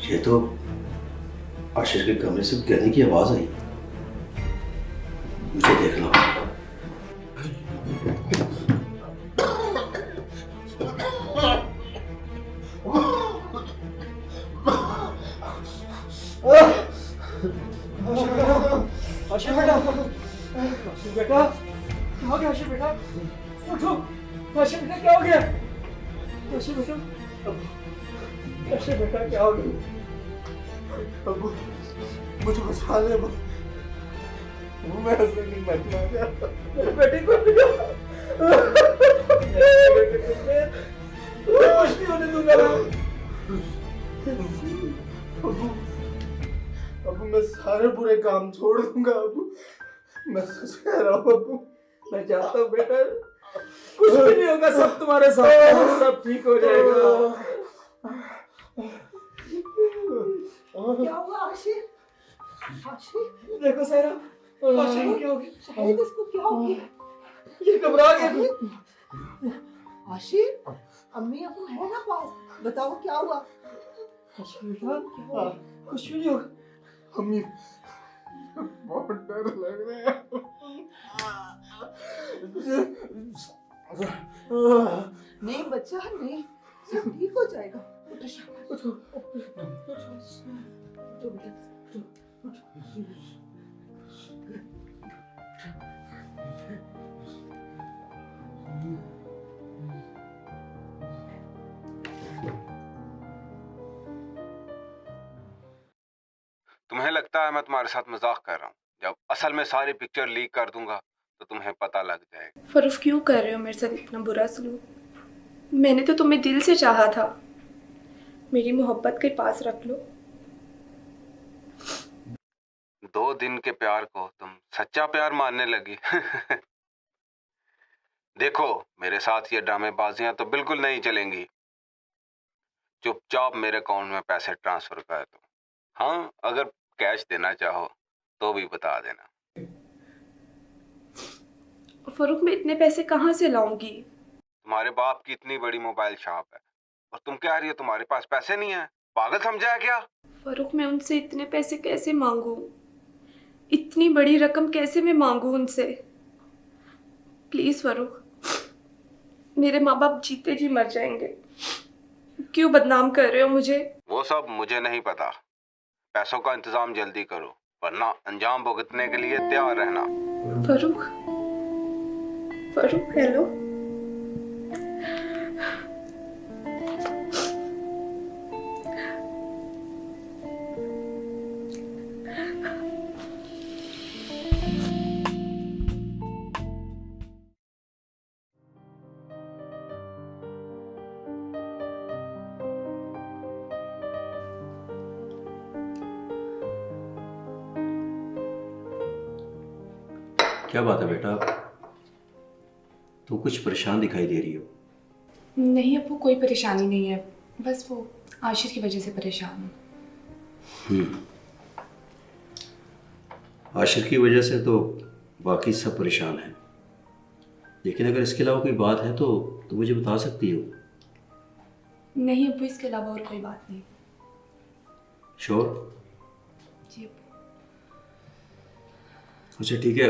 ये तो आशिर के कमरे से गिरने की आवाज आई। मुझे देखना होगा। आशिर बेटा, आशिर बेटा, क्या हो गया आशिर बेटा? उठो, आशिर बेटा क्या हो गया? आशिर बेटा, आशिर बेटा क्या हो गया? अबू, मुझे बचा ले अबू। मैं ऐसे नहीं बचना चाहता। मेरे बेटे को दिया। कुछ नहीं होने दूंगा ना। अबू, अबू मैं सारे बुरे काम छोड़ दूंगा अबू। मैं सच कह रहा हूँ अबू। मैं चाहता हूँ बेटा, कुछ भी नहीं होगा, सब तुम्हारे साथ, सब ठीक हो जाएगा। क्या हुआ आशिर? आशिर देखो सारा, आशिर को क्या हो गया? शायद इसको क्या हो गया? ये घबरा गया। आशिर, अम्मी अबू है ना पास, बताओ क्या हुआ? आशिर बेटा, कुछ भी नहीं होगा। अम्मी, बहुत डर लग रहा है। नहीं बच्चा नहीं, सब ठीक हो जाएगा। उठो शाबाश, उठो, उठो बेटा, उठो। तुम्हें लगता है मैं तुम्हारे साथ मजाक कर रहा हूँ? जब असल में सारी पिक्चर लीक कर दूंगा तो तुम्हें पता लग जाएगा। फरूख क्यों कर रहे हो मेरे साथ इतना बुरा सलूक? मैंने तो तुम्हें दिल से चाहा था। मेरी मोहब्बत के पास रख लो। 2 दिन के प्यार को तुम सच्चा प्यार मानने लगी। देखो, मेरे साथ ये ड्रामेबाजियां तो बिल्कुल नहीं चलेंगी। चुपचाप मेरे अकाउंट में पैसे ट्रांसफर कर दो। हाँ, अगर कैश देना चाहो तो भी बता देना। फरूख मैं इतने पैसे कहाँ से लाऊंगी? तुम्हारे बाप की इतनी बड़ी मोबाइल शॉप है और तुम कह रही हो तुम्हारे पास पैसे नहीं है? पागल समझा है क्या? फरूख मैं उनसे इतने पैसे कैसे मांगूं? इतनी बड़ी रकम कैसे मैं मांगूं उनसे? प्लीज फरूख, मेरे माँ बाप जीते जी मर जाएंगे। क्यों बदनाम कर रहे हो मुझे? वो सब मुझे नहीं पता। पैसों का इंतजाम जल्दी करो वरना अंजाम भुगतने के लिए तैयार रहना। फरूख, फरूख हेलो। क्या बात है बेटा, तुम कुछ परेशान दिखाई दे रही हो। नहीं अब्बू, कोई परेशानी नहीं है, बस वो आशिर की वजह से परेशान हूँ। आशिर की वजह से तो बाकी सब परेशान हैं, लेकिन अगर इसके अलावा कोई बात है तो मुझे बता सकती हो। नहीं अब्बू, इसके अलावा और कोई बात नहीं। श्योर? जी अब्बू। अच्छा ठीक है,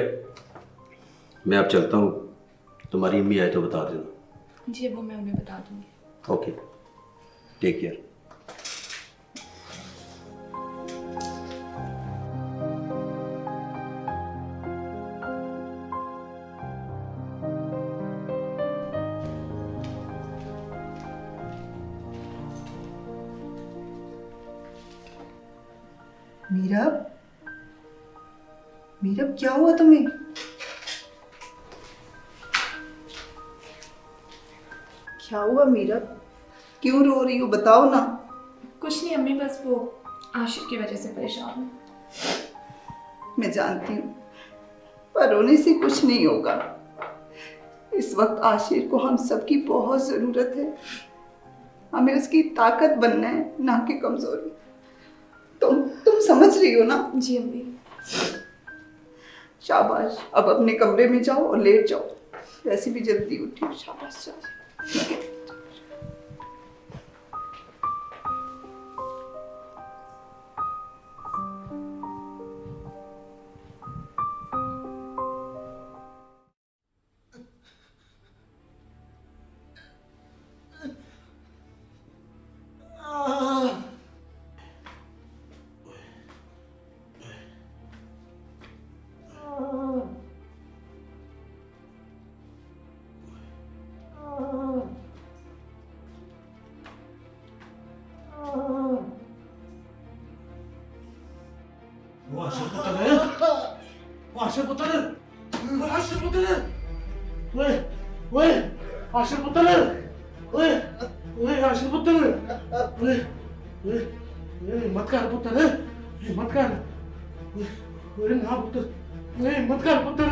मैं अब चलता हूँ। तुम्हारी अम्मी आए तो बता देना। जी अब्बू, मैं उन्हें बता दूँगी। Okay, take care. Meerab, Meerab क्या हुआ तुम्हें? क्या हुआ मीरब? क्यों रो रही हो, बताओ ना। कुछ नहीं अम्मी, बस वो आशिक की वजह से परेशान हूँ। मैं जानती हूँ, पर रोने से कुछ नहीं होगा। इस वक्त आशिर को हम सबकी बहुत ज़रूरत है। हमें उसकी ताकत बनना है, ना कि कमज़ोरी। तुम समझ रही हो ना? जी अम्मी। शाबाश, अब अपने कमरे में जाओ और लेट जाओ। वैसे भी जल्दी उठी हो। शाबाश जाओ, ठीक है। आशिर पुत्र, आशिर पुत्र, ओए आशिर पुत्र, ओए आशिर पुत्र, मत कर पुत्र, मत कर, ओए ना पुत्र, मत कर पुत्र,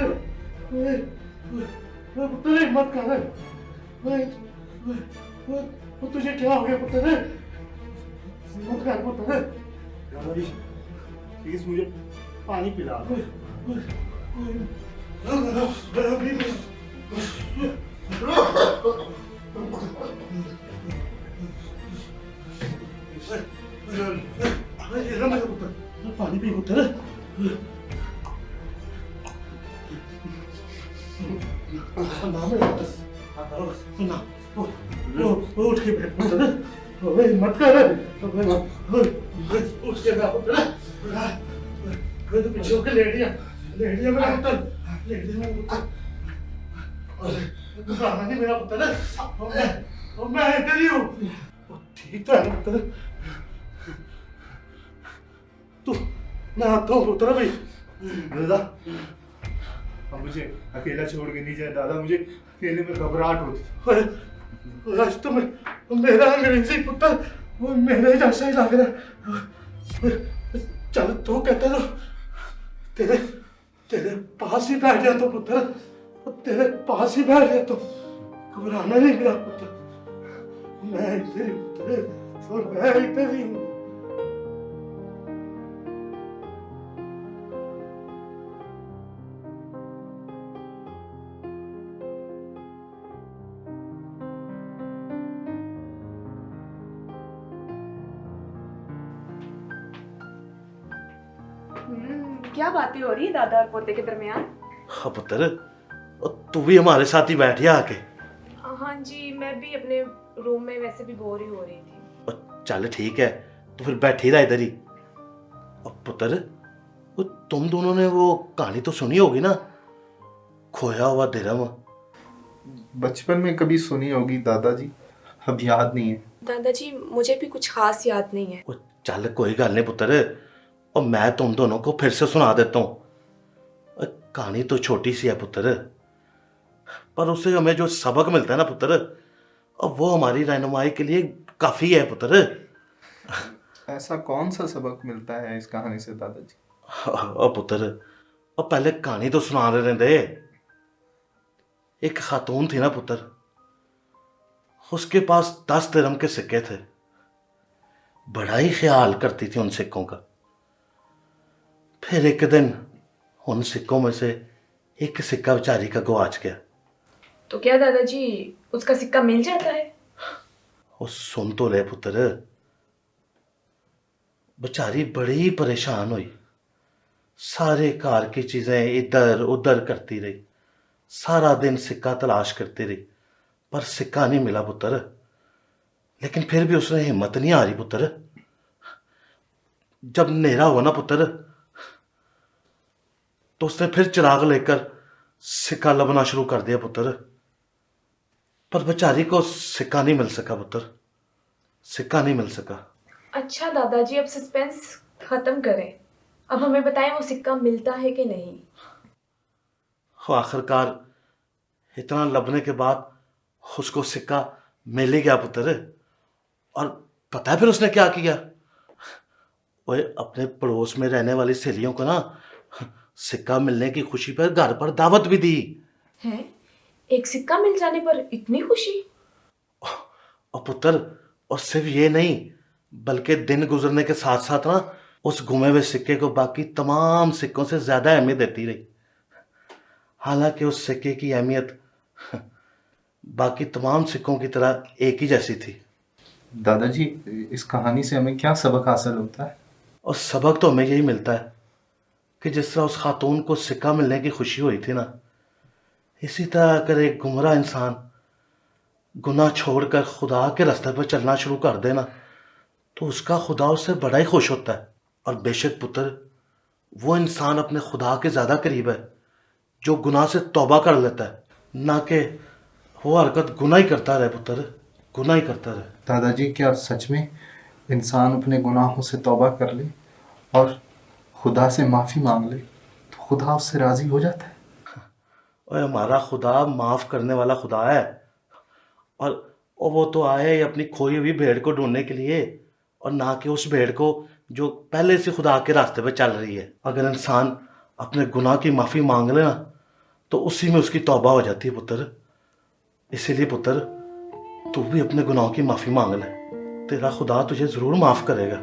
पुत्र मत कर, तुझे क्या हो गया पुत्र? मत कर पुत्र। प्लीज मुझे पानी पिला दो। पानी पी पुत्र। उठ के बैठ पुत्र, मत कर, उठ के बैठ पुत्र। तो पीछे होकर लेट गया मेरा पुत्र, लेट गया मेरा पुत्र। घबराना नहीं मेरा पुत्र, मैं इधर ही हूँ। ठीक तो है पुत्र, तू मैं आता हूँ पुत्र भाई। दादा अब मुझे अकेला छोड़ के नहीं जाए दादा, मुझे अकेले में घबराहट होती। आज तो मेरा अंग्रेजी पुत्र मेरे जैसा ही लग रहा है। चल तू कहते तो तेरे पास ही बैठ गया तो पुत्र, तेरे पास ही बैठ गया तो घबराना नहीं मेरा पुत्र। मैं इधर ही पुत्र, और मैं इधर ही हूँ। क्या बातें हो रही है दादा और पोते के दरमियान? हाँ पुत्र, तू भी हमारे साथ ही बैठ जा आके। हाँ जी, मैं भी अपने रूम में वैसे भी बोर ही हो रही थी। चल ठीक है, तो फिर बैठी रहा इधर ही। अब पुत्र, तुम दोनों ने वो कहानी तो सुनी होगी ना, खोया हुआ दिरहम। बचपन में कभी सुनी होगी दादाजी, अब याद नहीं है। दादाजी मुझे भी कुछ खास याद नहीं है। चल कोई गल नहीं पुत्र, और मैं तुम दोनों को फिर से सुना देता हूँ। कहानी तो छोटी सी है पुत्र, पर उससे हमें जो सबक मिलता है ना पुत्र, अब वो हमारी रहनुमाई के लिए काफी है पुत्र। ऐसा कौन सा सबक मिलता है इस कहानी से दादाजी? और पुत्र, और पहले कहानी तो सुना रहे दे। एक खातून थी ना पुत्र, उसके पास 10 दिरहम के सिक्के थे। बड़ा ही ख्याल करती थी उन सिक्कों का। फिर एक दिन उन सिक्कों में से एक सिक्का बेचारी का गवाच गया। तो क्या दादाजी उसका सिक्का मिल जाता है? वो सुन तो ले पुत्र, बेचारी बड़ी परेशान हुई। सारे कार की चीजें इधर उधर करती रही, सारा दिन सिक्का तलाश करती रही, पर सिक्का नहीं मिला पुत्र। लेकिन फिर भी उसने हिम्मत नहीं आ रही पुत्र। जब अंधेरा हुआ ना पुत्र, तो उसने फिर चिराग लेकर सिक्का लबना शुरू कर दिया पुत्र। पर बेचारी को सिक्का नहीं मिल सका पुत्र, सिक्का नहीं मिल सका। अच्छा दादाजी, अब सस्पेंस खत्म करें। अब हमें बताएं वो सिक्का मिलता है कि नहीं। वो आखिरकार इतना लबने के बाद उसको सिक्का मिल ही गया पुत्र। और पता है फिर उसने क्या किया? वो अपने पड़ोस में रहने वाली सहेलियों को ना सिक्का मिलने की खुशी पर घर पर दावत भी दी। हैं? एक सिक्का मिल जाने पर इतनी खुशी? और पुत्र, और सिर्फ ये नहीं बल्कि दिन गुजरने के साथ साथ ना उस गुमे हुए सिक्के को बाकी तमाम सिक्कों से ज्यादा अहमियत देती रही। हालांकि उस सिक्के की अहमियत बाकी तमाम सिक्कों की तरह एक ही जैसी थी। दादाजी, इस कहानी से हमें क्या सबक हासिल होता है? और सबक तो हमें यही मिलता है कि जिस तरह उस खातून को सिक्का मिलने की खुशी हुई थी ना, इसी तरह अगर एक गुमराह इंसान गुनाह छोड़कर खुदा के रास्ते पर चलना शुरू कर देना तो उसका खुदा उससे बड़ा ही खुश होता है। और बेशक पुत्र, वो इंसान अपने खुदा के ज़्यादा करीब है जो गुनाह से तौबा कर लेता है, ना कि वो हरकत गुनाह ही करता रहे पुत्र, गुनाह ही करता रहे। दादाजी, क्या सच में इंसान अपने गुनाहों से तौबा कर ले और खुदा से माफ़ी मांग ले तो खुदा उससे राज़ी हो जाता है? और हमारा खुदा माफ़ करने वाला खुदा है। और वो तो आए ही अपनी खोई हुई भेड़ को ढूंढने के लिए, और ना कि उस भेड़ को जो पहले से खुदा के रास्ते पे चल रही है। अगर इंसान अपने गुनाह की माफ़ी मांग ले ना तो उसी में उसकी तौबा हो जाती है पुत्र। इसीलिए पुत्र, तू भी अपने गुनाहों की माफ़ी मांग ले, तेरा खुदा तुझे ज़रूर माफ़ करेगा।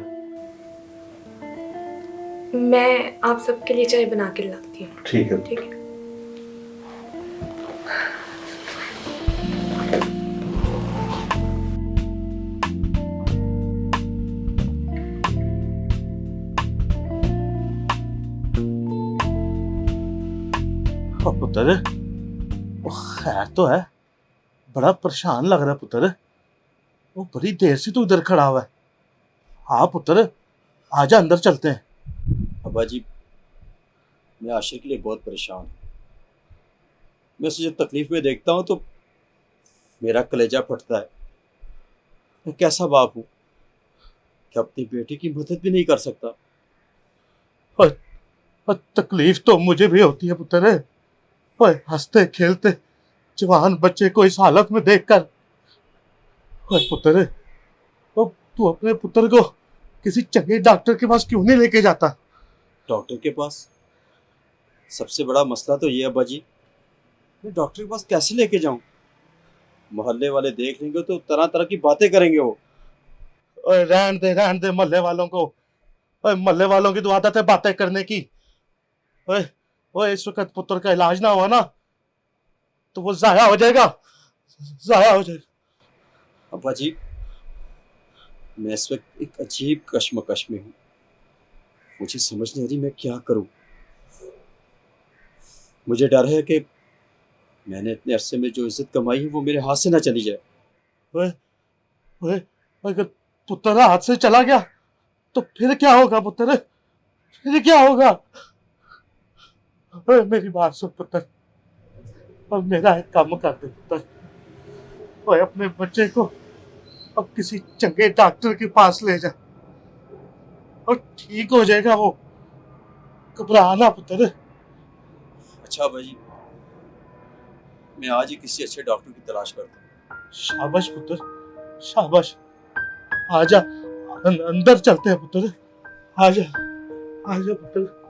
मैं आप सबके लिए चाय बना के लाती हूँ। ठीक है। ठीक है। पुत्र, वो खैर तो है, बड़ा परेशान लग रहा है पुत्र। वो बड़ी देर से तू इधर खड़ा हुआ है। हाँ पुत्र, आजा अंदर चलते हैं। अब्बा जी, मैं आशिक के लिए बहुत परेशान हूँ। मैं उसे जब तकलीफ में देखता हूँ तो मेरा कलेजा फटता है। मैं कैसा बाप हूँ कि अपनी बेटी की मदद भी नहीं कर सकता। और तकलीफ तो मुझे भी होती है पुत्र। ओए, हंसते खेलते जवान बच्चे को इस हालत में देखकर, ओए पुत्र, तू अपने पुत्र को किसी चंगे डॉक्टर के पास क्यों नहीं लेके जाता? डॉक्टर के पास? सबसे बड़ा मसला तो ये अब्बा जी, मैं डॉक्टर के पास कैसे लेके जाऊं? मोहल्ले वाले देख लेंगे तो तरह तरह की बातें करेंगे वो। ओए रहन दे मोहल्ले वालों को। ओए, मोहल्ले वालों की तो आदत है बातें करने की। ओए ओए, इस वक्त पुत्र का इलाज ना हुआ ना तो वो जाया हो जाएगा, जाया हो जाएगा। अब्बा जी, मैं इस वक्त एक अजीब कश्मकश में हूँ। मुझे समझ नहीं आ रही मैं क्या करूँ। मुझे डर है कि मैंने इतने अरसे में जो इज्जत कमाई है वो मेरे हाथ से ना चली जाए। ओए ओए, अगर पुत्र हाथ से चला गया तो फिर क्या होगा पुत्र? फिर क्या होगा? ओए, मेरी बात सुन पुत्र, अब मेरा एक काम कर दे पुत्र। ओए, अपने बच्चे को अब किसी चंगे डॉक्टर के पास ले जा और ठीक हो जाएगा वो। घबराना पुत्र। अच्छा अब्बा जी, मैं आज ही किसी अच्छे डॉक्टर की तलाश करता हूँ। शाबाश पुत्र, शाबाश। आजा, अंदर चलते हैं पुत्र। आजा, आजा पुत्र।